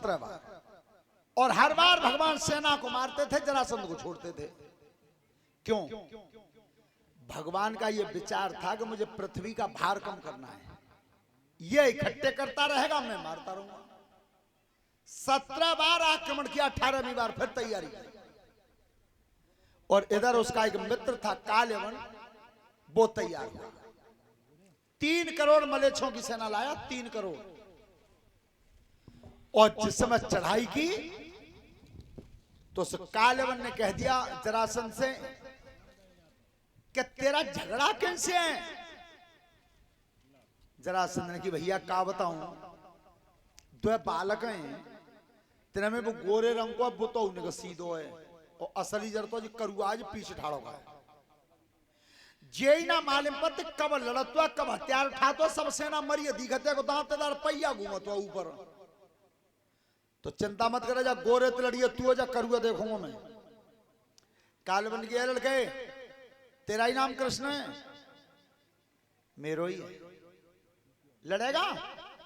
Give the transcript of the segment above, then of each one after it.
17 बार, और हर बार भगवान सेना को मारते थे, जरासंध को छोड़ते थे। क्यों? भगवान का ये विचार था कि मुझे पृथ्वी का भार कम करना है, ये इकट्ठे करता रहेगा, मैं मारता रहूंगा। 17 बार आक्रमण किया, 18वीं बार फिर तैयारी की। और इधर उसका एक मित्र था काल्यवन, वो तैयार हुआ। 3 करोड़ मलेच्छों की सेना लाया, 3 करोड़। और जिस समय चढ़ाई की तो उस काल्यवन ने कह दिया जरासंध से कि तेरा झगड़ा कैसे है? जरासंध ने कि भैया का बताऊं, 2 बालक हैं, तेरे में वो गोरे रंग को वो तो उन्हें सीधो है, और असली जर तो करुआज पीछे ठाड़ो का है। जेई ना मालूम पत कब लड़तवा, कब हथियार उठातो, सब सेना मरिए दिखते को दांतेदार पहिया घूमतो ऊपर। तो चिंता मत करे, जा गोरे तो लड़िए तू, जा करुआ देखूंगा मैं। काल्यवन के लड़के, तेरा ही नाम कृष्ण है? मेरो ही है। लड़ेगा?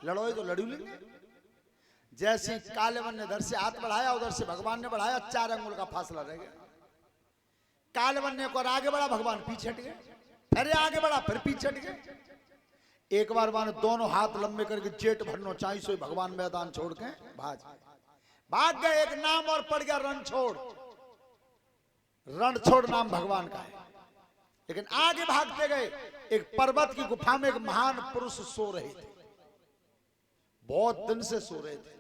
लड़ोए तो लड़ू लेंगे। जैसे काल्यवन ने इधर से हाथ बढ़ाया, उधर से भगवान ने बढ़ाया, 4 अंगुल का फासला रह गया। काल्यवन ने एक और आगे बढ़ा, भगवान पीछे हट गए, फिर आगे बढ़ा, फिर पीछे हट गए। एक बार माने दोनों हाथ लंबे करके जेट भरनो चाहिए, सो भगवान मैदान छोड़ के भाग गए। एक नाम और पड़ गया, रणछोड़। रणछोड़ नाम भगवान का है। लेकिन आगे भागते गए, एक पर्वत की गुफा में एक महान पुरुष सो रहे थे, बहुत दिन से सो रहे थे।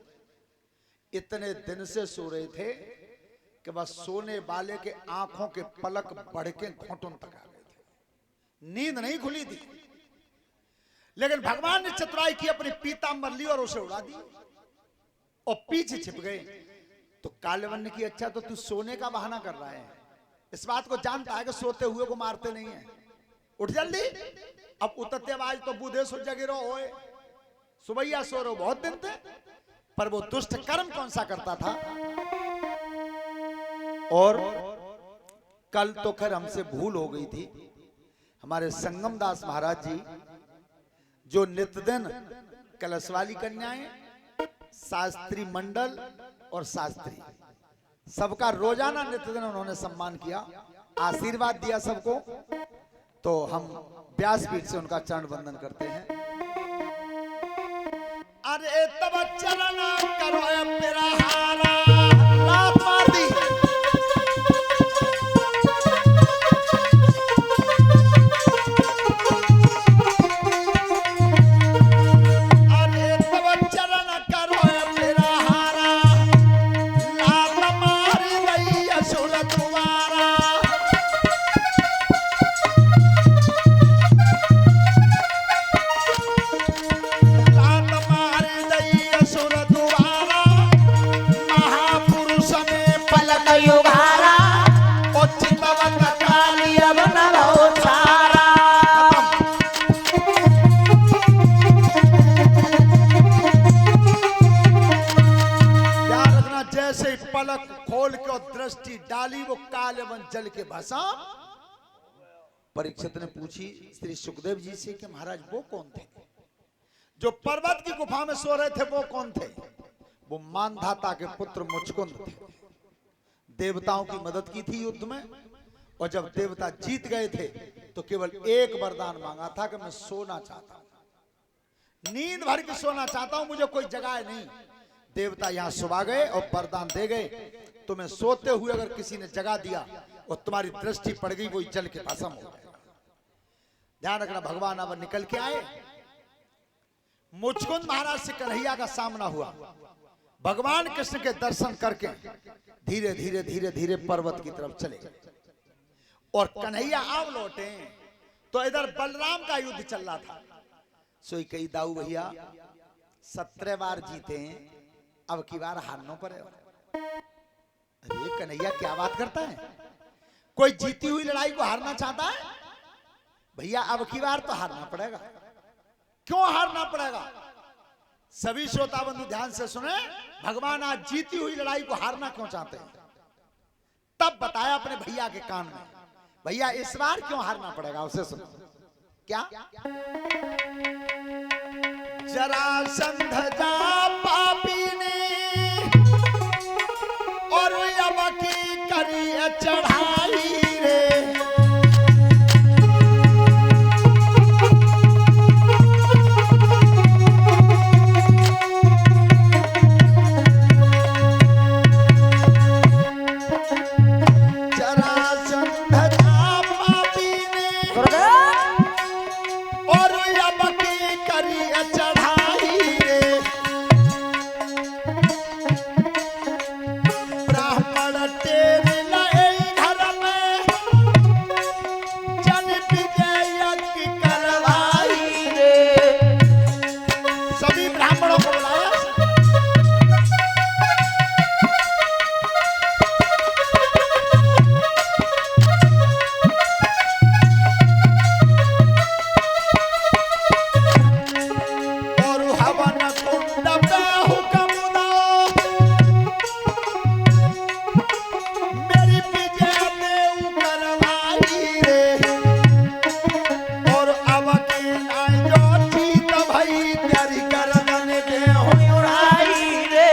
इतने दिन से सो रहे थे कि बस सोने वाले के आंखों के पलक बढ़ के घोंटों तक आ गए थे, नींद नहीं खुली थी। लेकिन भगवान ने चतुराई की, अपनी पीतांबर ली और उसे उड़ा दी और पीछे छिप गए। तो काल्यवन ने की, अच्छा तो तू सोने का बहाना कर रहा है, इस बात को जानता है कि सोते हुए को मारते नहीं है, उठ जल्दी। अब उतरते आवाज तो बूढ़े सो जगे रहो, होए सुबैया सो रहो, बहुत दिन थे। पर वो दुष्ट कर्म कौन सा करता था? और कल तो खैर हमसे भूल हो गई थी, हमारे संगम दास महाराज जी जो नित्य दिन कलश वाली कन्याएं, शास्त्री मंडल और शास्त्री, सबका रोजाना नित्य दिन उन्होंने सम्मान किया, आशीर्वाद दिया सबको। तो हम व्यासपीठ से उनका चरण वंदन करते हैं। अरे तब चरण करो मेरा हारा, लात मार दी। पलक खोल के और दृष्टि डाली, वो काल्यवन जल के भसा। परीक्षित ने पूछी श्री सुखदेव जी से कि महाराज वो कौन थे जो पर्वत की गुफा में सो रहे थे? वो कौन थे? वो मानधाता के पुत्र मुचकुंद थे। देवताओं की मदद की थी युद्ध में, और जब देवता जीत गए थे तो केवल एक वरदान मांगा था कि मैं सोना चाहता हूं, नींद भर के सोना चाहता हूं, मुझे कोई जगाए नहीं। देवता यहां सुबह गए और वरदान दे गए, तुम्हें सोते हुए अगर किसी ने जगा दिया और तुम्हारी दृष्टि पड़ गई, वो जल के भस्म हो गए। ध्यान रखना, भगवान अब निकल के आए। मुचकुंद महाराज से कन्हैया का सामना हुआ। भगवान कृष्ण के दर्शन करके धीरे धीरे धीरे धीरे पर्वत की तरफ चले, और कन्हैया आव लौटे तो इधर बलराम का युद्ध चल रहा था। सोई कई दाऊ भैया 17 बार जीते हैं, अब की बार हारनों पर है। अरे कन्हैया क्या बात करता है, कोई जीती हुई लड़ाई को हारना चाहता है? भैया अब की बार तो हारना पड़ेगा। क्यों हारना पड़ेगा? सभी श्रोता बंधु ध्यान से सुने, भगवान आज जीती हुई लड़ाई को हारना क्यों चाहते हैं? तब बताया अपने भैया के कान में, भैया इस बार क्यों हारना पड़ेगा, उसे सुनो। क्या? जरासंध जा पापी ने चढ़ाई रे जरासंध था पापी ने और अब की करी चढ़ाई रे ब्राह्मण तेरे लाए घर में जन विजय की करवाई रे सभी ब्राह्मणों को बुलाया और हवन कुंड पे हुक्म दो मेरी विजय देव करवाई रे और अब की जो जीत भई तेरी गर्दन दे उड़ाई रे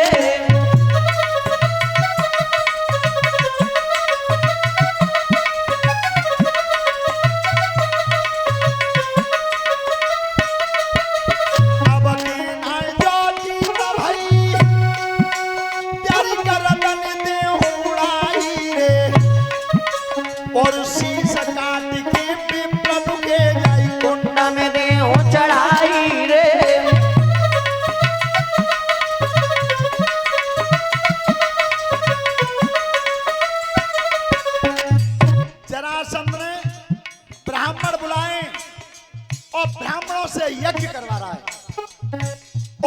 अब की जो जीत भई तेरी गर्दन दे उड़ाई रे और शीश काट के विप्र के जाई कुंड में दे चढ़ाई रे जरासंध ने ब्राह्मण बुलाए और ब्राह्मणों से यज्ञ करवा रहा है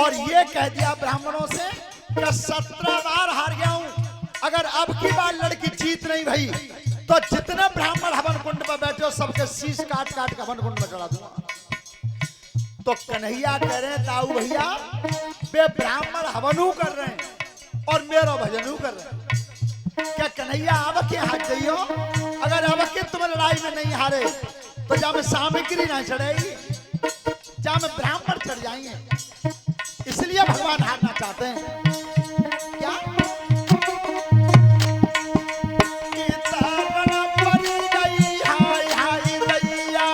और ये कह दिया ब्राह्मणों से कि 17 बार हार गया हूं अगर अब की बार लड़की जीत नहीं भई तो जितने ब्राह्मण हवन कुंड पर बैठे हो सबके शीश काट काट के हवन कुंड में चढ़ा दूंगा तो कन्हैया कह रहे हैं ताऊ भैया वे ब्राह्मण हवनू कर रहे हैं और मेरा भजनू कर रहे हैं क्या कन्हैया अब के हाथ जाइयो अगर अब के तुम लड़ाई में नहीं हारे तो जहाँ में सामग्री ना चढ़ेगी जहाँ में ब्राह्मण चढ़ जाएंगे इसलिए भगवान हारना चाहते हैं क्या कि तारण पड़ी गई हाय हाय दैया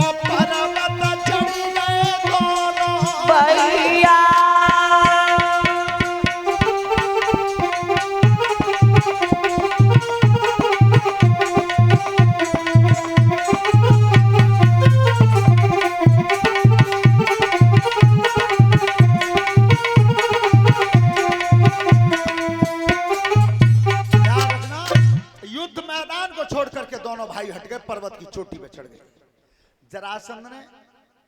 और पर्वत चढ़ी गए दोनों भैया ध्यान रखना युद्ध मैदान को छोड़ करके दोनों भाई हट गए पर्वत की चोटी पे चढ़ गए जरासंध ने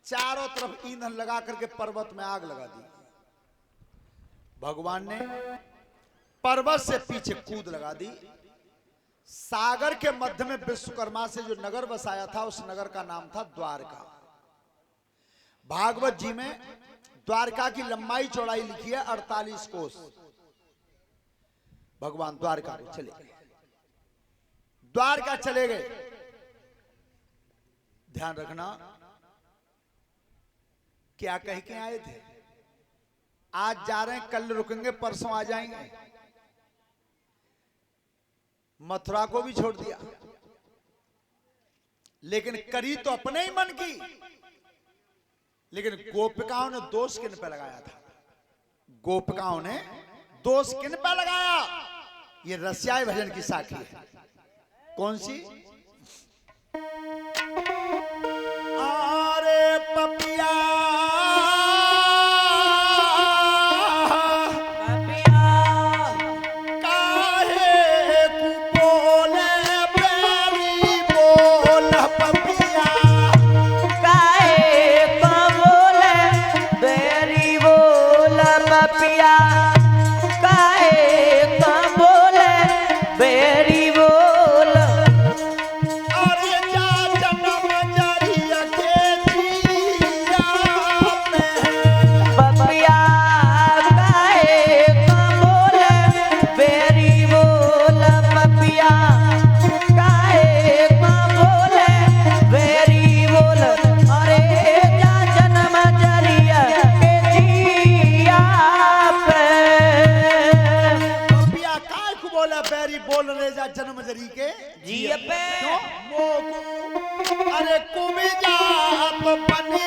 चारों तरफ ईंधन लगा करके पर्वत में आग लगा दी भगवान ने पर्वत से पीछे कूद लगा दी सागर के मध्य में विश्वकर्मा से जो नगर बसाया था उस नगर का नाम था द्वारका भागवत जी में द्वारका की लंबाई चौड़ाई लिखी है 48 कोस भगवान द्वारका को चले गए द्वारका चले गए ध्यान रखना क्या कह के आए थे आज जा रहे हैं कल रुकेंगे परसों आ जाएंगे मथुरा को भी छोड़ दिया लेकिन करी तो अपने ही मन की लेकिन गोपिकाओं ने दोष किन पे लगाया था गोपिकाओं ने दोष किन पे लगाया ये रसियाई भजन की साखी है कौन सी अरे पपिया काहे कु बोले प्यारी बोल पपिया काहे को बोले बेरी बोल पपिया काहे को बोले बेरी बोल अरे जा जन्म जरिया के जिया में पपिया काहे को बोले बेरी बोल पपिया काहे को बोले बेरी बोल अरे जा जन्म जरिया के जिया पे बोल रहे जा जन्म जरी के जी अबे क्यों मोकू अरे कुबी जा तो बनी